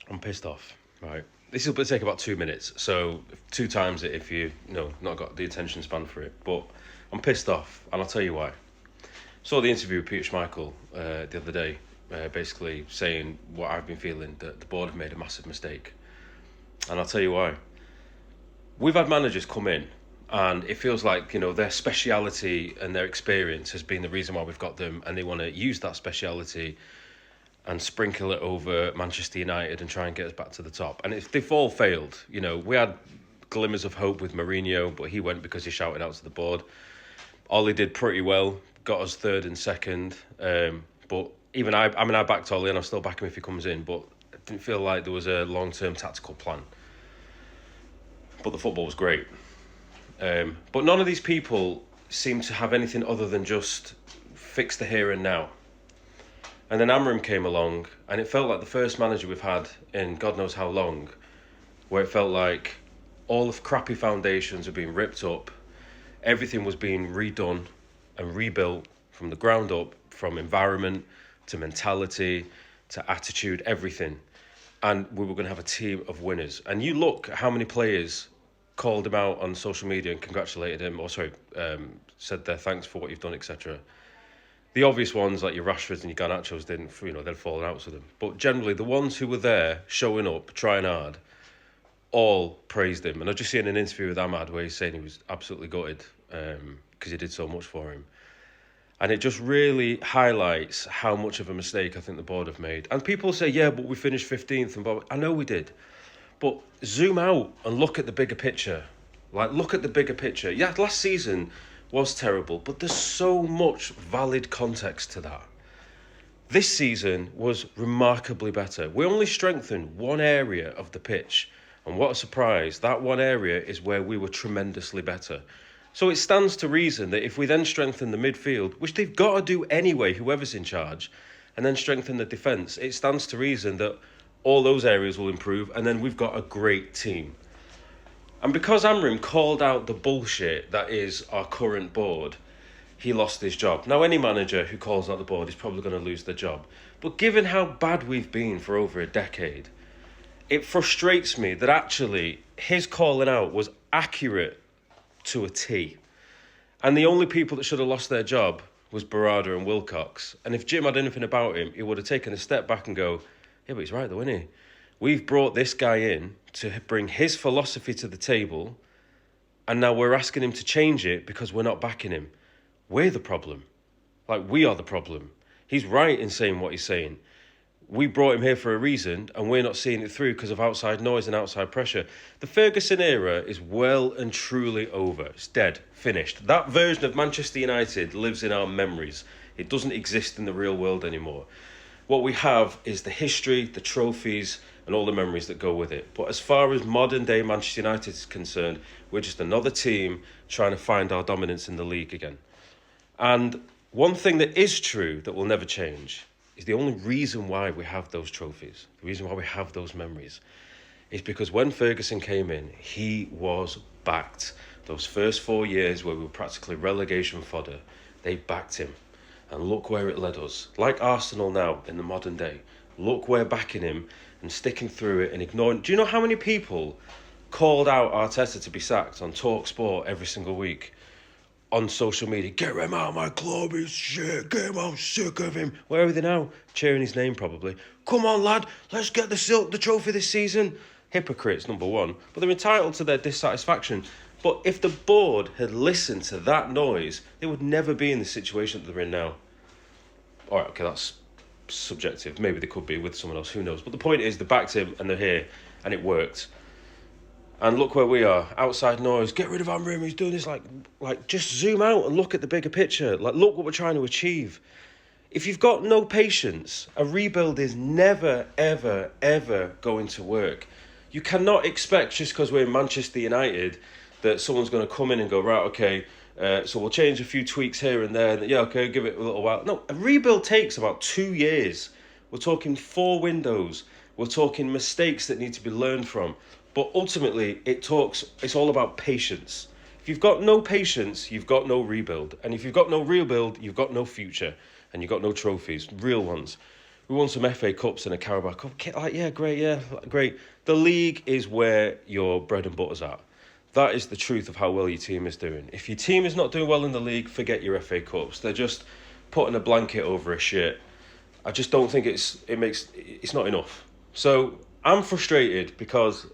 I'm pissed off, right? This will take about 2 minutes, so 2 times it if you not got the attention span for it. But I'm pissed off, and I'll tell you why. Saw the interview with Peter Schmeichel the other day, basically saying what I've been feeling, that the board have made a massive mistake. And I'll tell you why. We've had managers come in, and it feels like, their speciality and their experience has been the reason why we've got them, and they want to use that speciality and sprinkle it over Manchester United and try and get us back to the top. And they've all failed. We had glimmers of hope with Mourinho, but he went because he shouted out to the board. Ollie did pretty well, got us third and second. But even I backed Ollie, and I'll still back him if he comes in, but I didn't feel like there was a long-term tactical plan. But the football was great. But none of these people seem to have anything other than just fix the here and now. And then Amorim came along, and it felt like the first manager we've had in God knows how long, where it felt like all of crappy foundations were being ripped up, everything was being redone and rebuilt from the ground up, from environment to mentality to attitude, everything. And we were going to have a team of winners. And you look at how many players called him out on social media and congratulated him, said their thanks for what you've done, etc. The obvious ones, like your Rashfords and your Garnachos, didn't, they'd fallen out with them. But generally, the ones who were there, showing up, trying hard, all praised him. And I just seen an interview with Ahmad where he's saying he was absolutely gutted because he did so much for him. And it just really highlights how much of a mistake I think the board have made. And people say, yeah, but we finished 15th. And I know we did. But zoom out and look at the bigger picture. Look at the bigger picture. Yeah, last season was terrible, but there's so much valid context to that. This season was remarkably better. We only strengthened one area of the pitch, and what a surprise, that one area is where we were tremendously better. So it stands to reason that if we then strengthen the midfield, which they've got to do anyway, whoever's in charge, and then strengthen the defence, it stands to reason that all those areas will improve, and then we've got a great team. And because Amorim called out the bullshit that is our current board, he lost his job. Now, any manager who calls out the board is probably going to lose their job. But given how bad we've been for over a decade, it frustrates me that actually his calling out was accurate to a T. And the only people that should have lost their job was Barada and Wilcox. And if Jim had anything about him, he would have taken a step back and go, yeah, but he's right though, isn't he? We've brought this guy in to bring his philosophy to the table, and now we're asking him to change it because we're not backing him. We're the problem. We are the problem. He's right in saying what he's saying. We brought him here for a reason, and we're not seeing it through because of outside noise and outside pressure. The Ferguson era is well and truly over. It's dead, finished. That version of Manchester United lives in our memories. It doesn't exist in the real world anymore. What we have is the history, the trophies, and all the memories that go with it. But as far as modern day Manchester United is concerned, we're just another team trying to find our dominance in the league again. And one thing that is true that will never change is the only reason why we have those trophies, the reason why we have those memories, is because when Ferguson came in, he was backed. Those first 4 years where we were practically relegation fodder, they backed him. And look where it led us. Like Arsenal now in the modern day. Look, we're backing him and sticking through it and ignoring. Do you know how many people called out Arteta to be sacked on TalkSport every single week? On social media, get him out of my club, he's shit, get him out, sick of him. Where are they now? Cheering his name probably. Come on lad, let's get the trophy this season. Hypocrites, number one. But they're entitled to their dissatisfaction. But if the board had listened to that noise, they would never be in the situation that they're in now. All right, okay, that's subjective. Maybe they could be with someone else, who knows. But the point is, they backed him and they're here, and it worked. And look where we are, outside noise, get rid of Amorim, he's doing this, just zoom out and look at the bigger picture. Look what we're trying to achieve. If you've got no patience, a rebuild is never, ever, ever going to work. You cannot expect, just because we're in Manchester United, that someone's going to come in and go, right, okay, so we'll change a few tweaks here and there. Yeah, okay, give it a little while. No, a rebuild takes about 2 years. We're talking 4 windows. We're talking mistakes that need to be learned from. But ultimately, it's all about patience. If you've got no patience, you've got no rebuild. And if you've got no rebuild, you've got no future. And you've got no trophies, real ones. we won some FA Cups and a Carabao Cup. Like, yeah, great. The league is where your bread and butter's at. That is the truth of how well your team is doing. If your team is not doing well in the league, forget your FA Cups. They're just putting a blanket over a shit. I just don't think it's not enough. So I'm frustrated because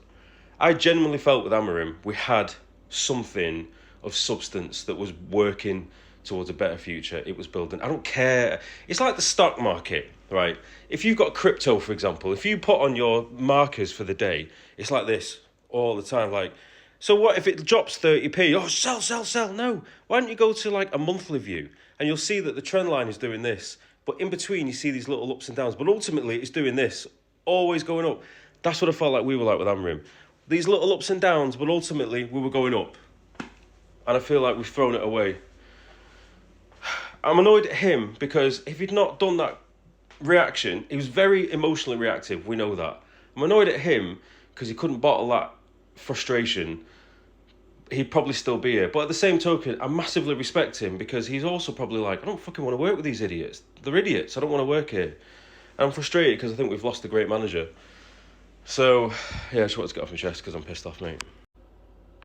I genuinely felt with Amorim we had something of substance that was working towards a better future. It was building. I don't care. It's like the stock market, right? If you've got crypto, for example, if you put on your markers for the day, it's like this all the time. Like, so what if it drops 30p? Oh, sell. No. Why don't you go to like a monthly view and you'll see that the trend line is doing this. But in between, you see these little ups and downs. But ultimately, it's doing this, always going up. That's what I felt like we were like with Amorim. These little ups and downs, but ultimately, we were going up. And I feel like we've thrown it away. I'm annoyed at him because if he'd not done that reaction, he was very emotionally reactive, we know that. I'm annoyed at him because he couldn't bottle that frustration. He'd probably still be here. But at the same token, I massively respect him because he's also probably like, I don't fucking want to work with these idiots. They're idiots. I don't want to work here. And I'm frustrated because I think we've lost a great manager. So, yeah, I just wanted to get off my chest because I'm pissed off, mate.